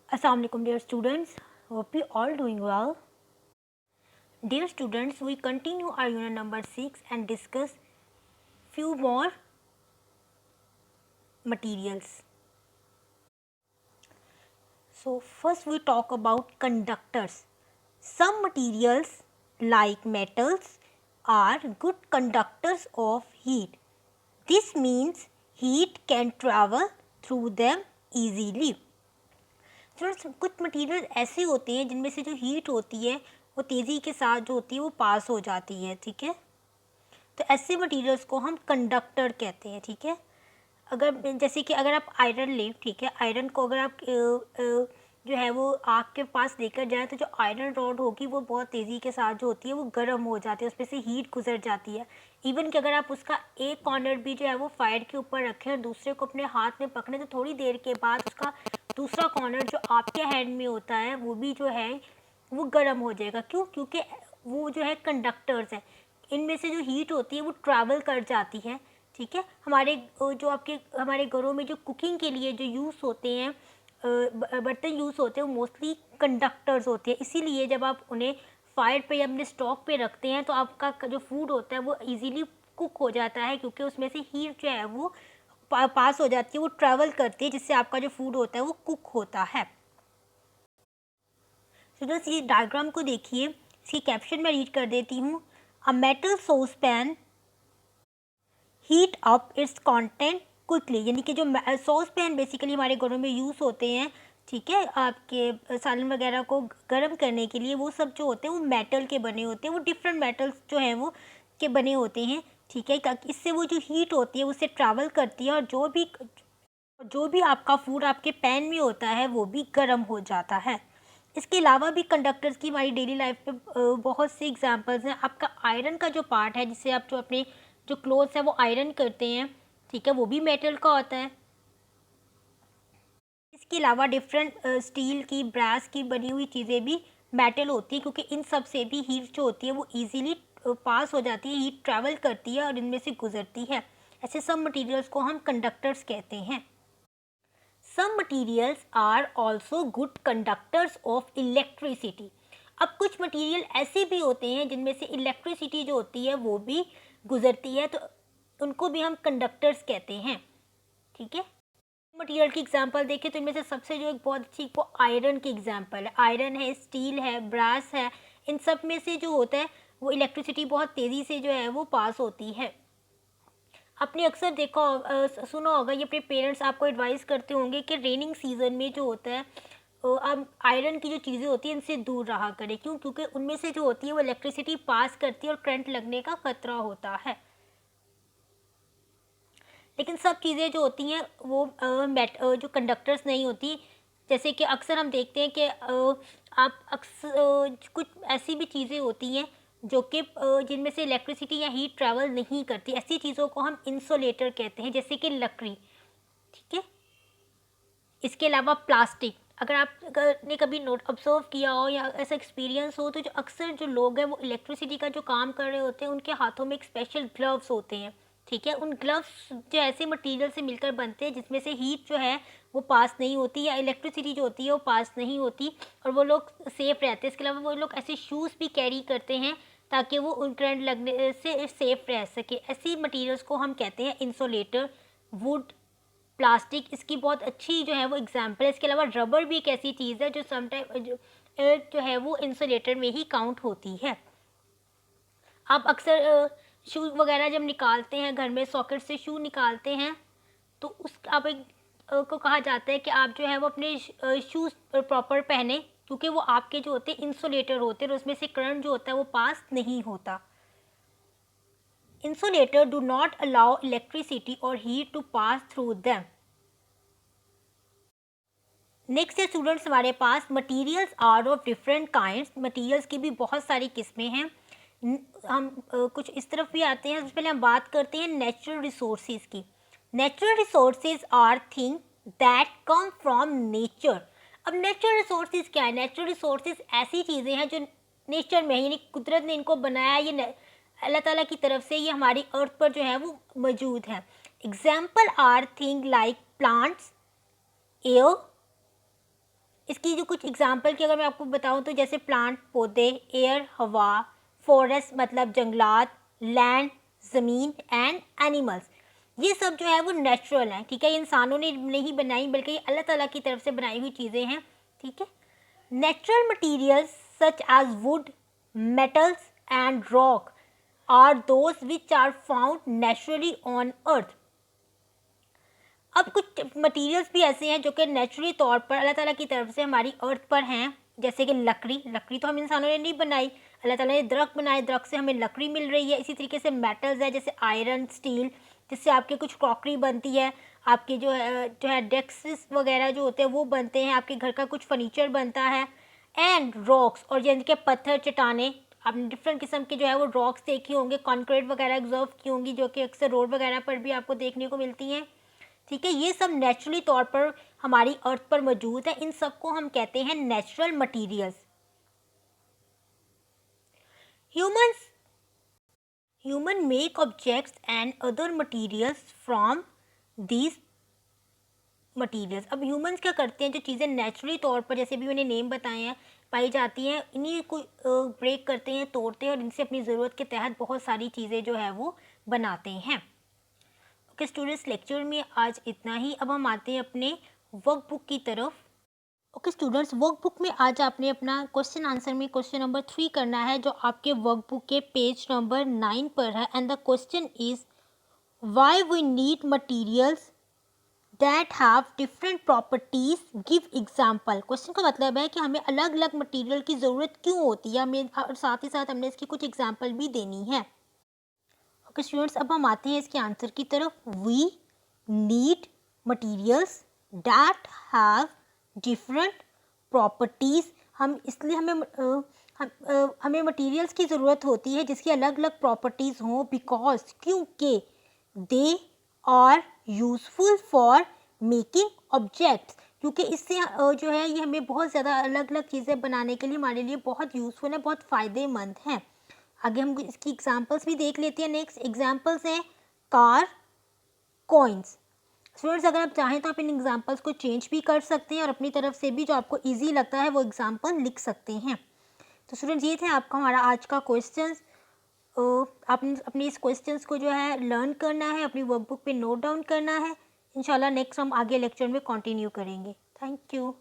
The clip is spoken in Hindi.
Assalamualaikum dear students, hope you all doing well. Dear students, we continue our unit number 6 and discuss few more materials. So first we talk about conductors. Some materials like metals are good conductors of heat. This means heat can travel through them easily. कुछ मटीरियल ऐसे होते हैं जिनमें से जो हीट होती है वो तेज़ी के साथ जो होती है वो पास हो जाती है, ठीक है। तो ऐसे मटीरियल्स को हम कंडक्टर कहते हैं, ठीक है। अगर जैसे कि अगर आप आयरन लें, ठीक है, आयरन को अगर आप जो है वो आग के पास लेकर जाए तो जो आयरन रॉड होगी वो बहुत तेज़ी के साथ जो होती है वो गर्म हो जाती है, उसमें से हीट गुजर जाती है। इवन कि अगर आप उसका एक कॉर्नर भी जो है वो फायर के ऊपर रखें और दूसरे को अपने हाथ में पकड़ें तो थोड़ी देर के बाद उसका दूसरा कॉर्नर जो आपके हैंड में होता है वो भी जो है वो गर्म हो जाएगा। क्यों? क्योंकि वो जो है कंडक्टर्स हैं, इनमें से जो हीट होती है वो ट्रैवल कर जाती है, ठीक है। हमारे घरों में जो कुकिंग के लिए जो यूज़ होते हैं बर्तन यूज़ होते हैं वो मोस्टली कंडक्टर्स होते हैं। इसीलिए जब आप उन्हें फायर पे या अपने स्टोव पे रखते हैं तो आपका जो फूड होता है वो इजीली कुक हो जाता है, क्योंकि उसमें से हीट जो है वो पास हो जाती है, वो ट्रैवल करती है, जिससे आपका जो फूड होता है वो कुक होता है। स्टूडेंट्स ये डायग्राम को देखिए, इसकी कैप्शन मैं रीड कर देती हूँ। A metal sauce pan heat up it's content quickly, यानी कि जो सॉस पैन बेसिकली हमारे घरों में यूज़ होते हैं, ठीक है, आपके सालन वगैरह को गर्म करने के लिए, वो सब जो होते हैं वो मेटल के बने होते हैं, वो डिफरेंट मेटल्स जो हैं वो के बने होते हैं, ठीक है। ताकि इससे वो जो हीट होती है उससे ट्रैवल करती है और जो भी आपका फूड आपके पैन में होता है वो भी गर्म हो जाता है। इसके अलावा भी कंडक्टर्स की हमारी डेली लाइफ पे बहुत से एग्जांपल्स हैं। आपका आयरन का जो पार्ट है, जिससे आप जो अपने जो क्लोथ्स है वो आयरन करते हैं, ठीक है, वो भी मेटल का होता है। इसके अलावा डिफरेंट स्टील की, ब्रास की बनी हुई चीज़ें भी मेटल होती है, क्योंकि इन सब से भी हीट जो होती है वो ईजिली पास हो जाती है, हीट ट्रैवल करती है और इनमें से गुजरती है। ऐसे सब मटीरियल्स को हम कंडक्टर्स कहते हैं। Some materials are also good conductors of electricity. अब कुछ मटेरियल ऐसे भी होते हैं जिनमें से इलेक्ट्रिसिटी जो होती है वो भी गुजरती है, तो उनको भी हम कंडक्टर्स कहते हैं, ठीक है। मटेरियल की एग्जांपल देखें तो इनमें से सबसे जो एक बहुत अच्छी वो आयरन की एग्जांपल है। आयरन है, स्टील है, ब्रास है, इन सब में से जो होता है वो इलेक्ट्रिसिटी बहुत तेज़ी से जो है वो पास होती है। आपने अक्सर सुना होगा, ये अपने पेरेंट्स आपको एडवाइस करते होंगे कि रेनिंग सीजन में जो होता है आप आयरन की जो चीज़ें होती हैं इनसे दूर रहा करें। क्यों? क्योंकि उनमें से जो होती है वो इलेक्ट्रिसिटी पास करती है और करंट लगने का खतरा होता है। लेकिन सब चीज़ें जो होती हैं वो जो कंडक्टर्स नहीं होती। जैसे कि अक्सर हम देखते हैं कि आप अक्सर कुछ ऐसी भी चीज़ें होती हैं जो कि जिनमें से इलेक्ट्रिसिटी या हीट ट्रैवल नहीं करती। ऐसी चीज़ों को हम इंसुलेटर कहते हैं, जैसे कि लकड़ी, ठीक है। इसके अलावा प्लास्टिक, अगर ने कभी नोट ऑब्जर्व किया हो या ऐसा एक्सपीरियंस हो तो जो अक्सर जो लोग हैं वो इलेक्ट्रिसिटी का जो काम कर रहे होते हैं उनके हाथों में एक स्पेशल ग्लव्स होते हैं, ठीक है। उन ग्लव्स जो ऐसे मटेरियल से मिलकर बनते हैं जिसमें से हीट जो है वो पास नहीं होती या इलेक्ट्रिसिटी जो होती है वो पास नहीं होती, और वो लोग सेफ़ रहते हैं। इसके अलावा वो लोग ऐसे शूज़ भी कैरी करते हैं ताकि वो उन करंट लगने से सेफ़ रह सके। ऐसी मटीरियल्स को हम कहते हैं इंसुलेटर। वुड, प्लास्टिक इसकी बहुत अच्छी जो है वो एग्जांपल है। इसके अलावा रबर भी एक ऐसी चीज़ है जो समटाइम जो है वो इंसुलेटर में ही काउंट होती है। आप अक्सर शूज़ वगैरह जब निकालते हैं, घर में सॉकेट से शू निकालते हैं, तो को कहा जाता है कि आप जो है वो अपने शूज़ प्रॉपर पहने, क्योंकि वो आपके जो होते हैं इंसुलेटर होते हैं और उसमें से करंट जो होता है वो पास नहीं होता। Insulator do not allow electricity or heat to pass through them. Next है स्टूडेंट्स हमारे पास materials are of different kinds. Materials की भी बहुत सारी किस्में हैं। हम कुछ इस तरफ भी आते हैं। सबसे पहले हम बात करते हैं नेचुरल रिसोर्सेज की। Natural resources are thing that come from nature. अब नेचुरल रिसोर्सेज क्या है? नेचुरल रिसोर्सेज ऐसी चीज़ें हैं जो नेचर में, यानी कुदरत ने इनको बनाया, ये अल्लाह ताला की तरफ से ये हमारी अर्थ पर जो है वो मौजूद है। Example are thing like plants, air, इसकी जो कुछ एग्जांपल की अगर मैं आपको बताऊं तो जैसे प्लांट पौधे, एयर हवा, फॉरेस्ट मतलब जंगलात, लैंड ज़मीन एंड एनिमल्स, ये सब जो है वो नेचुरल हैं, ठीक है। इंसानों ने नहीं बनाई बल्कि अल्लाह ताला की तरफ से बनाई हुई चीज़ें हैं, ठीक है। Natural materials such as wood, metals and rock are those which are found naturally on earth. अब कुछ मटेरियल्स भी ऐसे हैं जो कि नेचुरली तौर पर अल्लाह ताला की तरफ से हमारी अर्थ पर हैं, जैसे कि लकड़ी तो हम इंसानों ने नहीं बनाई, अल्लाह ताला ने दरख्त बनाए, दरख्त से हमें लकड़ी मिल रही है। इसी तरीके से मेटल्स है जैसे आयरन, स्टील, जिससे आपके कुछ क्रॉकरी बनती है, आपके जो है डेस्क्स वगैरह जो होते हैं वो बनते हैं, आपके घर का कुछ फर्नीचर बनता है। एंड रॉक्स, और जिनके पत्थर, चट्टाने, आपने डिफरेंट किस्म के जो है वो रॉक्स देखे होंगे, कॉन्क्रीट वगैरह ऑब्जर्व की होंगी, जो कि अक्सर रोड वगैरह पर भी आपको देखने को मिलती हैं, ठीक है। ये सब नेचुरली तौर पर हमारी अर्थ पर मौजूद है, इन सब को हम कहते हैं natural materials. Human make objects and other materials from these materials. अब ह्यूमंस क्या करते हैं, जो चीज़ें नेचुरली तौर पर जैसे भी मैंने नेम बताए हैं पाई जाती हैं, इन्हीं को ब्रेक करते हैं, तोड़ते हैं और इनसे अपनी ज़रूरत के तहत बहुत सारी चीज़ें जो है वो बनाते हैं। ओके स्टूडेंट्स, लेक्चर में आज इतना ही। अब हम आते हैं अपने वर्कबुक की तरफ। ओके स्टूडेंट्स, वर्कबुक में आज आपने अपना क्वेश्चन आंसर में क्वेश्चन नंबर 3 करना है, जो आपके वर्कबुक के पेज नंबर 9 पर है। And the question is why we need materials that have different properties, give example. Question का मतलब है कि हमें अलग अलग मटीरियल की ज़रूरत क्यों होती है, हमें और साथ ही साथ हमने इसकी कुछ एग्जाम्पल भी देनी है। ओके स्टूडेंट्स, अब हम आते हैं इसके आंसर की तरफ। We need materials that have different properties, हम इसलिए हमें मटीरियल्स की ज़रूरत होती है जिसकी अलग अलग प्रॉपर्टीज़ हों, बिकॉज क्योंकि they are useful for making objects, क्योंकि इससे जो है ये हमें बहुत ज़्यादा अलग अलग चीज़ें बनाने के लिए हमारे लिए बहुत यूज़फुल है, बहुत फ़ायदेमंद हैं। आगे हम इसकी एग्जांपल्स भी देख लेते हैं। नेक्स्ट एग्जांपल्स हैं कार, कॉइन्स। स्टूडेंट्स, अगर आप चाहें तो आप इन एग्जांपल्स को चेंज भी कर सकते हैं और अपनी तरफ से भी जो आपको इजी लगता है वो एग्जांपल लिख सकते हैं। तो स्टूडेंट्स, ये थे आपका हमारा आज का क्वेश्चंस। आपने अपने इस क्वेश्चंस को जो है लर्न करना है, अपनी वर्कबुक पे नोट डाउन करना है। इंशाल्लाह नेक्स्ट हम आगे लेक्चर में कंटिन्यू करेंगे। Thank you.